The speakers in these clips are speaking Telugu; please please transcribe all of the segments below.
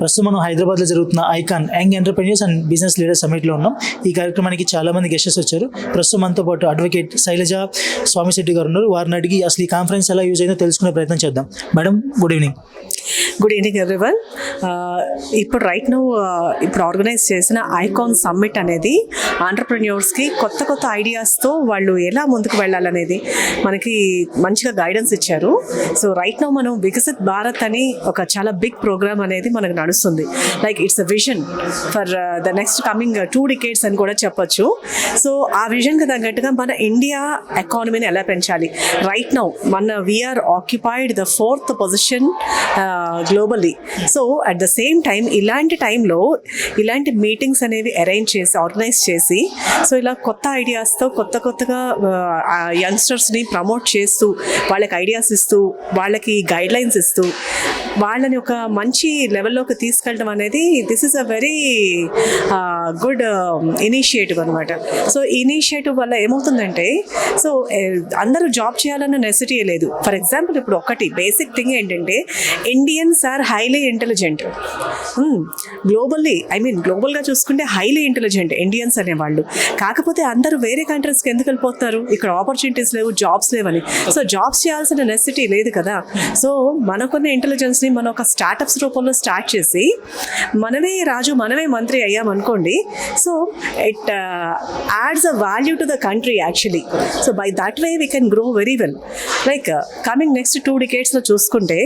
ప్రస్తుతం మనం హైదరాబాద్లో జరుగుతున్న icon young entrepreneurs and business leaders సమ్మిట్లో ఉన్నాం. ఈ కార్యక్రమానికి చాలామంది గెస్టెస్ వచ్చారు. ప్రస్తుతం మనతో పాటు అడ్వకేట్ శైలజ స్వామిశెట్టి గారు ఉన్నారు. వారిని అడిగి అసలు ఈ కాన్ఫరెన్స్ ఎలా యూజ్ అయిందో తెలుసుకునే ప్రయత్నం చేద్దాం. Madam, good evening. Good evening everyone. ఇప్పుడు రైట్ నౌ ఇప్పుడు ఆర్గనైజ్ చేసిన ఐకాన్ సమ్మిట్ అనేది ఆంటర్ప్రెన్యూర్స్కి కొత్త కొత్త ఐడియాస్తో వాళ్ళు ఎలా ముందుకు వెళ్ళాలనేది మనకి మంచిగా గైడెన్స్ ఇచ్చారు. సో రైట్ నౌ మనం వికసిత్ భారత్ అని ఒక చాలా బిగ్ ప్రోగ్రామ్ అనేది మనకు నడుస్తుంది. Like it's a vision for the next coming 2 decades అని కూడా చెప్పొచ్చు. సో ఆ విజన్కి తగ్గట్టుగా మన ఇండియా ఎకానమీని ఎలా పెంచాలి. Right now we are occupied the 4th position globally. So at the same time ఇలాంటి టైంలో ఇలాంటి మీటింగ్స్ అనేవి అరేంజ్ చేసి ఆర్గనైజ్ చేసి సో ఇలా కొత్త ఐడియాస్తో కొత్తగా యంగ్స్టర్స్ని ప్రమోట్ చేస్తూ వాళ్ళకి ఐడియాస్ ఇస్తూ వాళ్ళకి గైడ్లైన్స్ ఇస్తూ వాళ్ళని ఒక మంచి లెవెల్లోకి తీసుకెళ్ళడం అనేది this is a very good initiative అనమాట. సో ఇనిషియేటివ్ వల్ల ఏమవుతుందంటే సో అందరూ జాబ్ చేయాలన్న నెసిటీ లేదు. ఫర్ ఎగ్జాంపుల్ ఇప్పుడు ఒకటి బేసిక్ థింగ్ ఏంటంటే ఇండియన్స్ ఆర్ హైలీ ఇంటెలిజెంట్. గ్లోబల్గా చూసుకుంటే హైలీ ఇంటెలిజెంట్ ఇండియన్స్ అనేవాళ్ళు. కాకపోతే అందరూ వేరే కంట్రీస్కి ఎందుకు వెళ్ళిపోతున్నారు? ఇక్కడ ఆపర్చునిటీస్ లేవు, జాబ్స్ లేవని. సో జాబ్స్ చేయాల్సిన నెసిటీ లేదు కదా. సో మనకున్న ఇంటెలిజెన్స్ని మనం ఒక స్టార్టప్స్ రూపంలో స్టార్ట్ చేసి మనమే రాజు మనమే మంత్రి అయ్యామనుకోండి. So it adds a value to the country actually. So by that way we can grow very well. Like coming next 2 decades చూసుకుంటే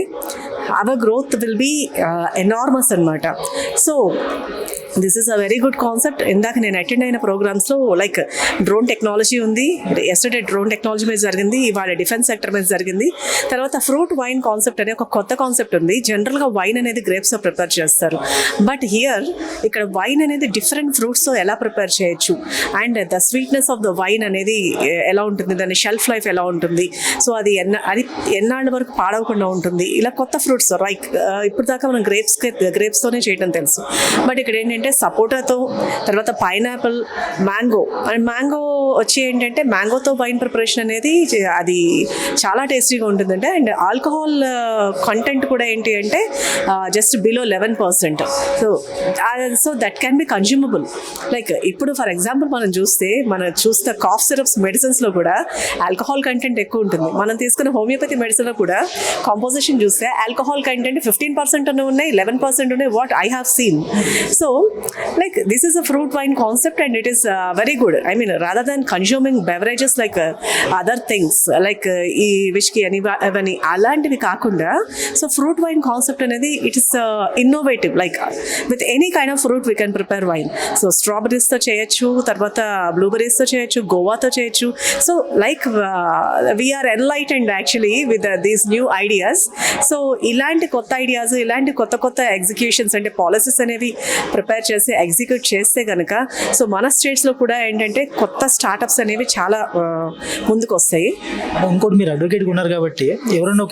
our growth will be enormous అనమాట. So this is a very good concept. ఇందాక నేను అటెండ్ అయిన ప్రోగ్రామ్స్లో లైక్ డ్రోన్ టెక్నాలజీ ఉంది. ఎస్టర్డే డ్రోన్ టెక్నాలజీ మీద జరిగింది, ఇవాళ డిఫెన్స్ సెక్టర్ మీద జరిగింది. తర్వాత ఫ్రూట్ వైన్ కాన్సెప్ట్ అనే ఒక కొత్త కాన్సెప్ట్ ఉంది. జనరల్గా వైన్ అనేది గ్రేప్స్తో ప్రిపేర్ చేస్తారు, బట్ హియర్ ఇక్కడ వైన్ అనేది డిఫరెంట్ ఫ్రూట్స్తో ఎలా ప్రిపేర్ చేయొచ్చు and the sweetness of the wine అనేది ఎలా ఉంటుంది, దాని షెల్ఫ్ లైఫ్ ఎలా ఉంటుంది, సో అది ఎన్నాళ్ళ వరకు పాడవకుండా ఉంటుంది. ఇలా కొత్త ఫ్రూట్స్ లైక్ ఇప్పుడు దాకా మనం గ్రేప్స్తోనే చేయడం తెలుసు, బట్ ఇక్కడ ఏంటంటే సపోటాతో, తర్వాత పైనాపిల్, మ్యాంగో. అండ్ మ్యాంగో వచ్చి ఏంటంటే మ్యాంగోతో వైన్ ప్రిపరేషన్ అనేది అది చాలా టేస్టీగా ఉంటుందంటే. అండ్ ఆల్కహాల్ కంటెంట్ కూడా ఏంటి అంటే just below 11%. So that can be consumable. Like ఇప్పుడు ఫర్ ఎగ్జాంపుల్ మనం చూస్తే కాఫ్ సిరప్స్ మెడిసిన్స్లో కూడా ఆల్కహాల్ కంటెంట్ ఎక్కువ ఉంటుంది. మనం తీసుకున్న హోమియోపతి మెడిసిన్లో కూడా కాంపోజిషన్ చూస్తే ఆల్కహాల్ కంటెంట్ 15% ఉన్నాయి, 11% ఉన్నాయి, what I have seen. So like this is a fruit wine concept and it is very good. I mean rather than consuming beverages like other things like ee whiskey ani alantivi kaakunda, so fruit wine concept anedi it is innovative. Like with any kind of fruit we can prepare wine. So strawberries tho cheyochu, tarvata blueberries tho cheyochu, guava tho cheyochu. So like we are enlightened actually with these new ideas. So ilanti kotta ideas, ilanti kotta executions and policies అనేవి ప్రిపేర్ చేసి ఎగ్జిక్యూట్ చేస్తే కనుక సో మన స్టేట్స్లో కూడా ఏంటంటే కొత్త స్టార్టప్స్ అనేవి చాలా ముందుకు వస్తాయి. ఇంకోటి మీరు అడ్వకేట్గా ఉన్నారు కాబట్టి ఎవరైనా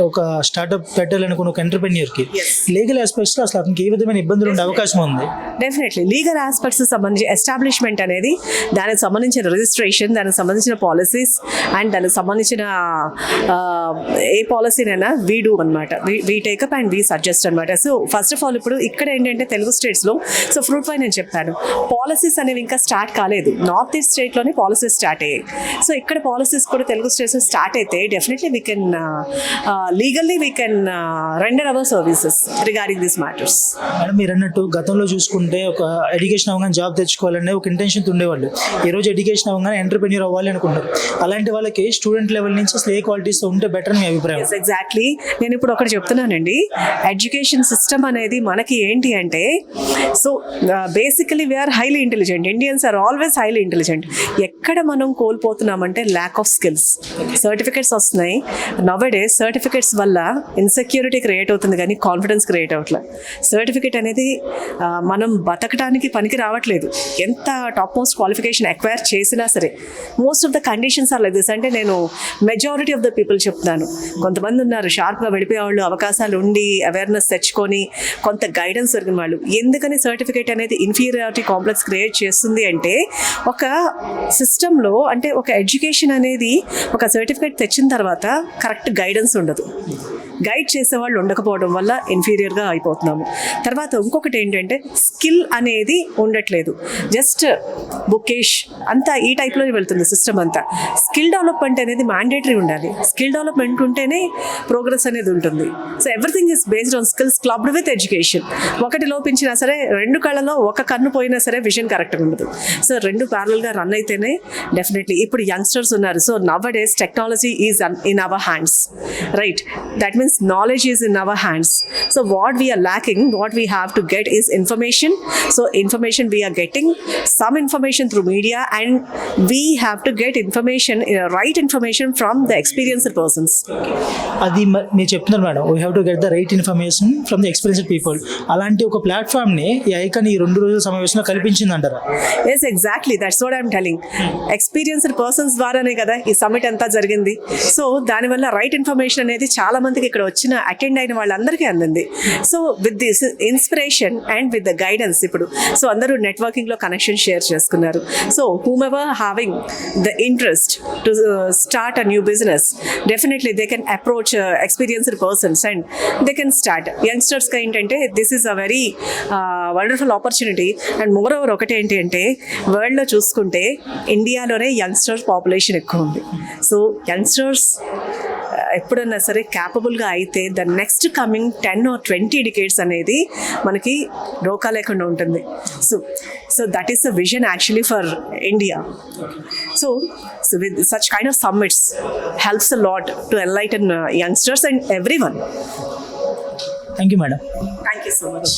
ఒక స్టార్టప్ పెట్టాలనుకున్న ఒక ఎంటర్‌ప్రెన్యూర్కి లీగల్ ఆస్పెక్ట్స్లో అసలు అతనికి ఏ విధమైన ఇబ్బందులు ఉండే అవకాశం ఉంది? డెఫినెట్లీ లీగల్ ఆస్పెక్ట్స్ సంబంధించి ఎస్టాబ్లిష్మెంట్ అనేది, దానికి సంబంధించిన రిజిస్ట్రేషన్, దానికి సంబంధించిన పాలసీస్ అండ్ దానికి సంబంధించిన ఏ పాలసీనైనా వీ డూ అనమాట, we take up and we suggest అనమాట. సో ఫస్ట్ ఆఫ్ ఆల్ ఇప్పుడు ఇక్కడ ఏంటంటే తెలుగు స్టేట్స్లో సో ఫ్రూట్ వైన్ నేను చెప్పాను, పాలసీస్ అనేవి ఇంకా స్టార్ట్ కాలేదు. నార్త్ ఈస్ట్ స్టేట్లోనే పాలసీస్ స్టార్ట్ అయ్యాయి. సో ఇక్కడ పాలసీస్ కూడా తెలుగు స్టేట్స్లో స్టార్ట్ అయితే definitely we can legally we can render our services regarding this matters. Madam, మీరు అన్నట్టు గతంలో చూసుకుంటే ఒక ఎడ్యుకేషన్ అవ్వగానే జాబ్ తెచ్చుకోవాలనే ఒక ఇంటెన్షన్ ఉండేవాళ్ళు. ఈరోజు ఎడ్యుకేషన్ అవ్వగానే ఎంటర్‌ప్రెన్యూర్ అవ్వాలి అనుకుంటారు. అలాంటి వాళ్ళకి స్టూడెంట్ లెవెల్ నుంచి అసలు ఏ క్వాలిటీస్తో ఉంటే బెటర్ అని మీ అభిప్రాయం? ఎగ్జాక్ట్లీ, నేను ఇప్పుడు ఒకటి చెప్తున్నానండి. ఎడ్యుకేషన్ సిస్టమ్ అనేది మనకి ఏంటి అంటే so basically we are highly intelligent. Indians are always highly intelligent. ఎక్కడ మనం కోల్పోతున్నామంటే ల్యాక్ ఆఫ్ స్కిల్స్. సర్టిఫికెట్స్ వస్తున్నాయి నౌడేస్, సర్టిఫికెట్స్ వల్ల ఇన్సెక్యూరిటీ క్రియేట్ అవుతుంది కానీ కాన్ఫిడెన్స్ క్రియేట్ అవ్వట్లేదు. సర్టిఫికెట్ అనేది మనం బతకడానికి పనికి రావట్లేదు. ఎంత టాప్ మోస్ట్ క్వాలిఫికేషన్ అక్వైర్ చేసినా సరే most of the conditions are like this. అంటే నేను మెజారిటీ ఆఫ్ ద పీపుల్ చెప్తున్నాను. కొంతమంది ఉన్నారు షార్ప్గా వెళ్ళిపోయే వాళ్ళు, అవకాశాలు ఉండి అవేర్నెస్ తెచ్చుకొని కొంత గైడెన్స్ దొరికిన వాళ్ళు. ఎందుకని సర్టిఫికేట్ అనేది ఇన్ఫీరియారిటీ కాంప్లెక్స్ క్రియేట్ చేస్తుంది అంటే ఒక సిస్టంలో అంటే ఒక ఎడ్యుకేషన్ అనేది ఒక సర్టిఫికేట్ తెచ్చిన తర్వాత కరెక్ట్ గైడెన్స్ ఉండదు. గైడ్ చేసేవాళ్ళు ఉండకపోవడం వల్ల ఇన్ఫీరియర్గా అయిపోతున్నాము. తర్వాత ఇంకొకటి ఏంటంటే స్కిల్ అనేది ఉండట్లేదు, జస్ట్ బుకేష్ అంతా ఈ టైప్లో వెళ్తుంది సిస్టమ్ అంతా. స్కిల్ డెవలప్మెంట్ అనేది మ్యాండేటరీ ఉండాలి. స్కిల్ డెవలప్మెంట్ ఉంటేనే ప్రోగ్రెస్ అనేది ఉంటుంది. So everything is based on skills clubbed with education. ఒకటి లోపించినా సరే, రెండు కళ్ళలో ఒక కన్ను పోయినా సరే విజన్ కరెక్ట్గా ఉండదు. సో రెండు ప్యారల్గా రన్ అయితేనే డెఫినెట్లీ. ఇప్పుడు యంగ్స్టర్స్ ఉన్నారు, so nowadays technology is in our hands, right? That means knowledge is in our hands. So what we are lacking, what we have to get is information. So information we are getting some information through media, and we have to get information, right information from the experienced persons. అది మీరు చెప్తున్నారు madam, we have to get the right information from the experienced people. అలాంటి ఒక ప్లాట్ఫామ్ని ఈ ఐకాన్ ఈ 2 రోజుల సమావేశంలో కల్పించింది అంటారా? Yes, exactly, that's what I'm telling. Experienced persons ద్వారానే కదా ఈ సమ్మిట్ అంతా జరిగింది. సో దానివల్ల రైట్ ఇన్ఫర్మేషన్ అనేది చాలా మందికి ఇక్కడ వచ్చిన అటెండ్ అయిన వాళ్ళందరికీ అందింది. So with this inspiration and with the guidance, ఇప్పుడు సో అందరూ నెట్వర్కింగ్లో కనెక్షన్ షేర్ చేసుకున్నారు. So whomever having the interest to start a new business, definitely they can approach experienced persons and they can start. Youngsters కి ఏంటంటే this is a very wonderful opportunity. And moreover ఒకటి ఏంటి అంటే వరల్డ్లో చూసుకుంటే ఇండియాలోనే యంగ్స్టర్స్ పాపులేషన్ ఎక్కువ ఉంది. సో యంగ్స్టర్స్ ఎప్పుడన్నా సరే క్యాపబుల్గా అయితే the next coming 10 or 20 decades అనేది మనకి డోకా లేకుండా ఉంటుంది. So that is the vision actually for India. So with such kind of summits helps a lot to enlighten youngsters and everyone. Thank you, madam. Thank you so much.